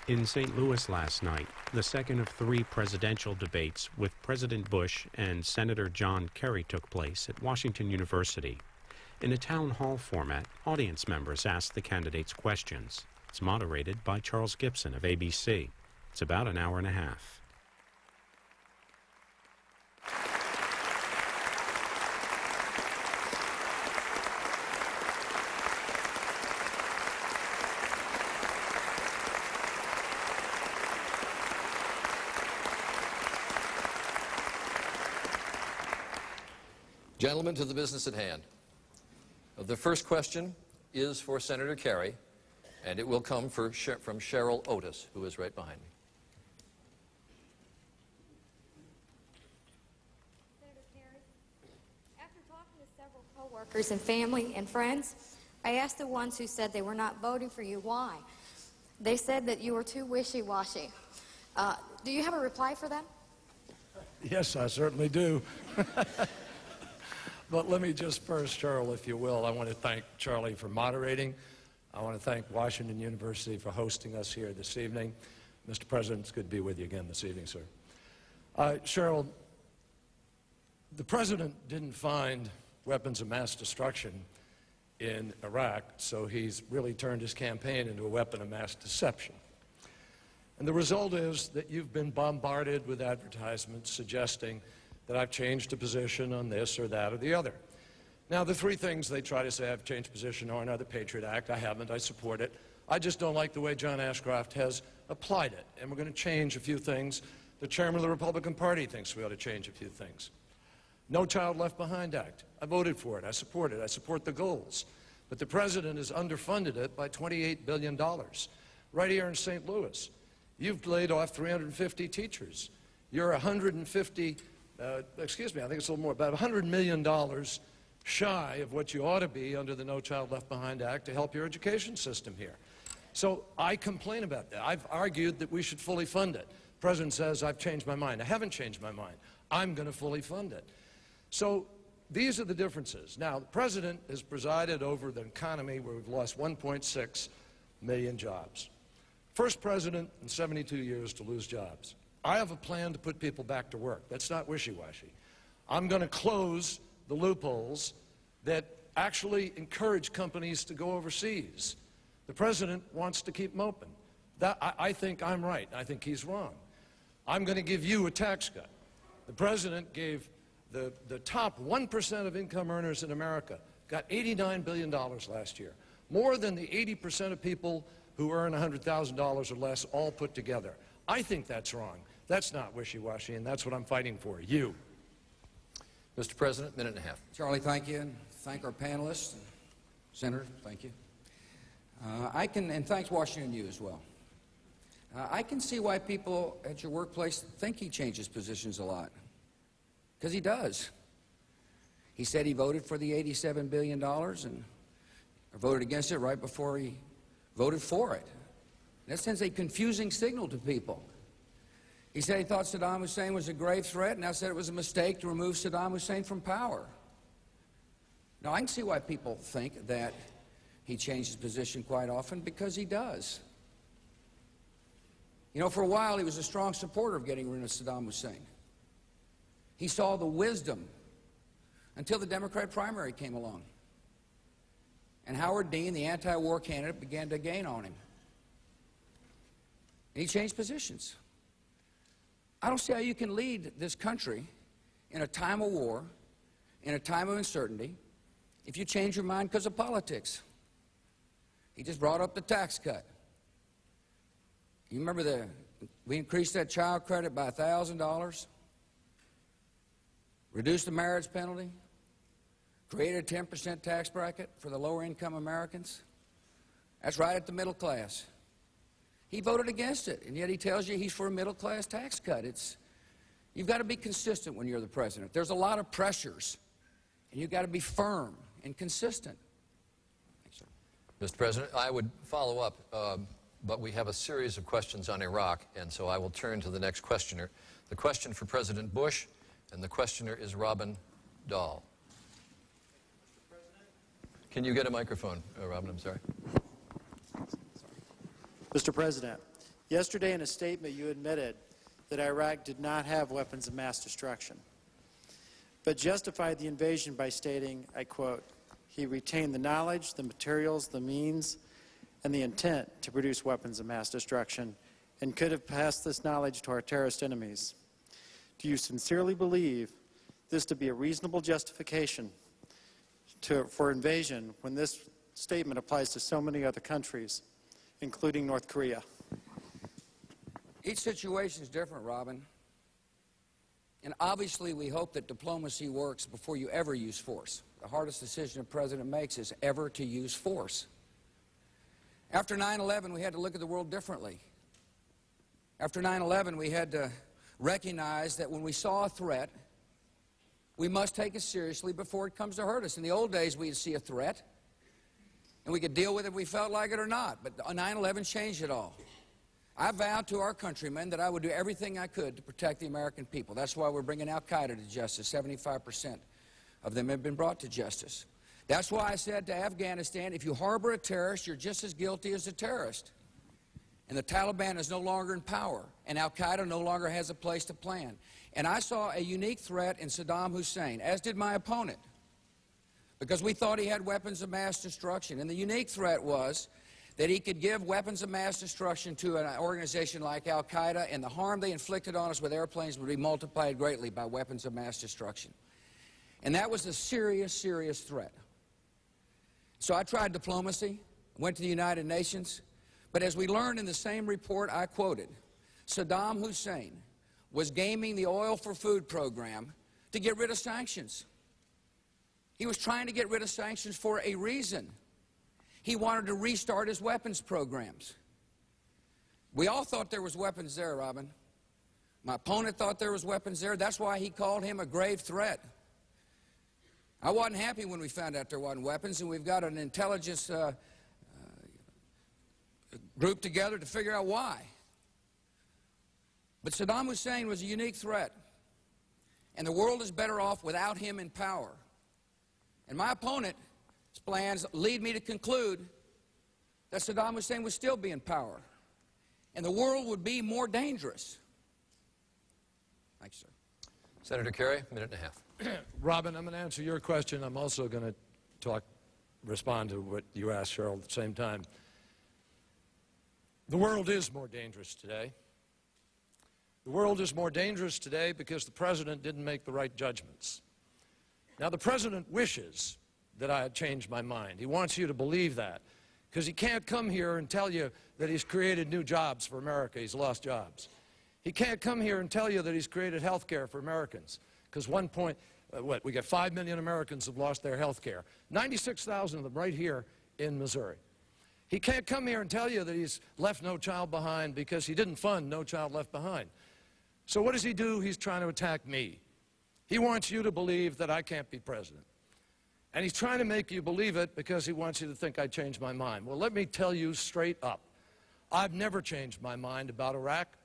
In St. Louis last night, the second of three presidential debates with President Bush and Senator John Kerry took place at Washington University. In a town hall format, audience members asked the candidates questions. It's moderated by Charles Gibson of ABC. It's about an hour and a half. Gentlemen, to the business at hand. The first question is for Senator Kerry, and it will come from Cheryl Otis, who is right behind me. Senator Kerry, after talking to several co-workers and family and friends, I asked the ones who said they were not voting for you why. They said that you were too wishy-washy. Do you have a reply for them? Yes, I certainly do. But let me just first, Cheryl, if you will, I want to thank Charlie for moderating. I want to thank Washington University for hosting us here this evening. Mr. President, it's good to be with you again this evening, sir. Cheryl, the President didn't find weapons of mass destruction in Iraq, so he's really turned his campaign into a weapon of mass deception. And the result is that you've been bombarded with advertisements suggesting that I've changed a position on this or that or the other. Now, the three things they try to say I've changed position on are the Patriot Act. I haven't. I support it. I just don't like the way John Ashcroft has applied it, and we're going to change a few things. The chairman of the Republican Party thinks we ought to change a few things. No Child Left Behind Act. I voted for it. I support it. I support the goals. But the president has underfunded it by $28 billion. Right here in St. Louis, you've laid off 350 teachers. You're 150 excuse me, I think it's a little more, about $100 million shy of what you ought to be under the No Child Left Behind Act to help your education system here. So I complain about that. I've argued that we should fully fund it. The President says, I've changed my mind. I haven't changed my mind. I'm going to fully fund it. So these are the differences. Now, the President has presided over the economy where we've lost 1.6 million jobs. First president in 72 years to lose jobs. I have a plan to put people back to work. That's not wishy-washy. I'm going to close the loopholes that actually encourage companies to go overseas. The president wants to keep them open. I think I'm right. I think he's wrong. I'm going to give you a tax cut. The president gave the top 1% of income earners in America got $89 billion last year, more than the 80% of people who earn $100,000 or less all put together. I think that's wrong. That's not wishy-washy, and that's what I'm fighting for, you. Mr. President, minute and a half. Charlie, thank you, and thank our panelists. Senator, thank you. And thanks Washington and you as well. I can see why people at your workplace think he changes positions a lot, because he does. He said he voted for the $87 billion and voted against it right before he voted for it. That sends a confusing signal to people. He said he thought Saddam Hussein was a grave threat, and now said it was a mistake to remove Saddam Hussein from power. Now, I can see why people think that he changes position quite often, because he does. You know, for a while, he was a strong supporter of getting rid of Saddam Hussein. He saw the wisdom until the Democrat primary came along. And Howard Dean, the anti-war candidate, began to gain on him. And he changed positions. I don't see how you can lead this country in a time of war, in a time of uncertainty, if you change your mind because of politics. He just brought up the tax cut. You remember we increased that child credit by $1,000, reduced the marriage penalty, created a 10% tax bracket for the lower income Americans. That's right at the middle class. He voted against it, and yet he tells you he's for a middle-class tax cut. You've got to be consistent when you're the president. There's a lot of pressures, and you've got to be firm and consistent. Thanks, sir. Mr. President, I would follow up, but we have a series of questions on Iraq, and so I will turn to the next questioner. The question for President Bush, and the questioner is Robin Dahl. Can you get a microphone, Robin? I'm sorry. Mr. President, Yesterday, in a statement, you admitted that Iraq did not have weapons of mass destruction, but justified the invasion by stating, I quote, "He retained the knowledge, the materials, the means, and the intent to produce weapons of mass destruction, and could have passed this knowledge to our terrorist enemies." Do you sincerely believe this to be a reasonable justification for invasion when this statement applies to so many other countries, including North Korea? Each situation is different, Robin. And obviously, we hope that diplomacy works before you ever use force. The hardest decision a president makes is ever to use force. After 9/11, we had to look at the world differently. After 9/11, we had to recognize that when we saw a threat, we must take it seriously before it comes to hurt us. In the old days, we'd see a threat, and we could deal with it if we felt like it or not. But 9/11 changed it all. I vowed to our countrymen that I would do everything I could to protect the American people. That's why we're bringing al-Qaeda to justice. 75% of them have been brought to justice. That's why I said to Afghanistan, if you harbor a terrorist, you're just as guilty as a terrorist. And the Taliban is no longer in power, and al-Qaeda no longer has a place to plan. And I saw a unique threat in Saddam Hussein, as did my opponent, because we thought he had weapons of mass destruction. And the unique threat was that he could give weapons of mass destruction to an organization like al-Qaeda, and the harm they inflicted on us with airplanes would be multiplied greatly by weapons of mass destruction. And that was a serious, serious threat. So I tried diplomacy, went to the United Nations, but as we learned in the same report I quoted, Saddam Hussein was gaming the oil for food program to get rid of sanctions. He was trying to get rid of sanctions for a reason. He wanted to restart his weapons programs. We all thought there was weapons there, Robin. My opponent thought there was weapons there. That's why he called him a grave threat. I wasn't happy when we found out there wasn't weapons, and we've got an intelligence group together to figure out why. But Saddam Hussein was a unique threat, and the world is better off without him in power. And my opponent's plans lead me to conclude that Saddam Hussein would still be in power, and the world would be more dangerous. Thank you, sir. Senator Kerry, a minute and a half. Robin, I'm going to answer your question. I'm also going to respond to what you asked, Cheryl, at the same time. The world is more dangerous today. The world is more dangerous today because the president didn't make the right judgments. Now, the president wishes that I had changed my mind. He wants you to believe that, because he can't come here and tell you that he's created new jobs for America. He's lost jobs. He can't come here and tell you that he's created health care for Americans, because we got 5 million Americans have lost their health care, 96,000 of them right here in Missouri. He can't come here and tell you that he's left No Child Behind, because he didn't fund No Child Left Behind. So what does he do? He's trying to attack me. He wants you to believe that I can't be president. And he's trying to make you believe it because he wants you to think I changed my mind. Well, let me tell you straight up, I've never changed my mind about Iraq.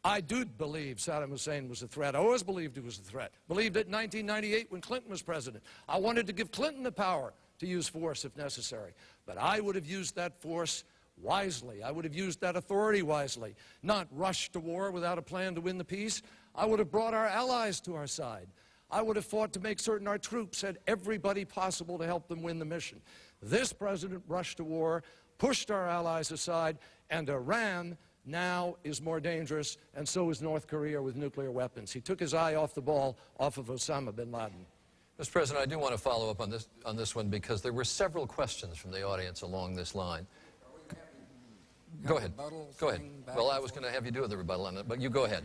I do believe Saddam Hussein was a threat. I always believed he was a threat. Believed it in 1998 when Clinton was president. I wanted to give Clinton the power to use force if necessary. But I would have used that force wisely. I would have used that authority wisely, not rushed to war without a plan to win the peace. I would have brought our allies to our side. I would have fought to make certain our troops had everybody possible to help them win the mission. This president rushed to war, pushed our allies aside, and Iran now is more dangerous, and so is North Korea with nuclear weapons. He took his eye off the ball, off of Osama bin Laden. Mr. President, I do want to follow up on this one, because there were several questions from the audience along this line. Go ahead. Go ahead. Well, I was going to have you do the rebuttal on it, but you go ahead.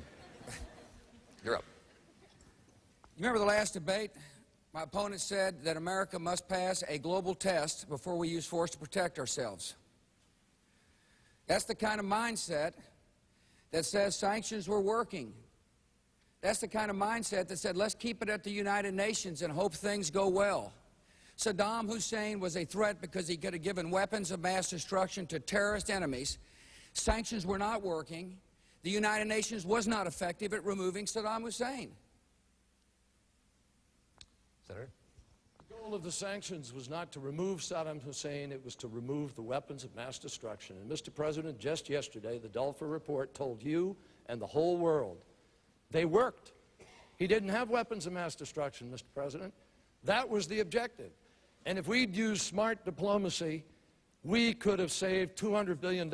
You're up. You remember the last debate? My opponent said that America must pass a global test before we use force to protect ourselves. That's the kind of mindset that says sanctions were working. That's the kind of mindset that said, let's keep it at the United Nations and hope things go well. Saddam Hussein was a threat because he could have given weapons of mass destruction to terrorist enemies. Sanctions were not working. The United Nations was not effective at removing Saddam Hussein. Senator? Go goal of the sanctions was not to remove Saddam Hussein, it was to remove the weapons of mass destruction. And Mr. President, just yesterday, the Dulfer report told you and the whole world they worked. He didn't have weapons of mass destruction, Mr. President. That was the objective. And if we'd used smart diplomacy, we could have saved $200 billion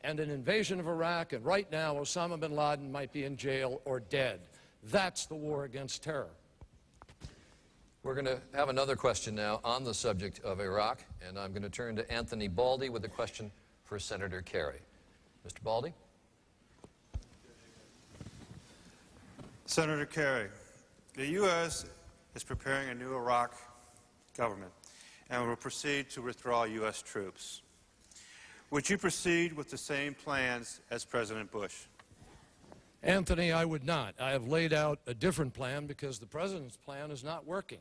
and an invasion of Iraq, and right now Osama bin Laden might be in jail or dead. That's the war against terror. We're going to have another question now on the subject of Iraq, and I'm going to turn to Anthony Baldy with a question for Senator Kerry. Mr. Baldy? Senator Kerry, the U.S. is preparing a new Iraq government and will proceed to withdraw U.S. troops. Would you proceed with the same plans as President Bush? Anthony, I would not. I have laid out a different plan because the President's plan is not working.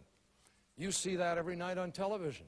You see that every night on television.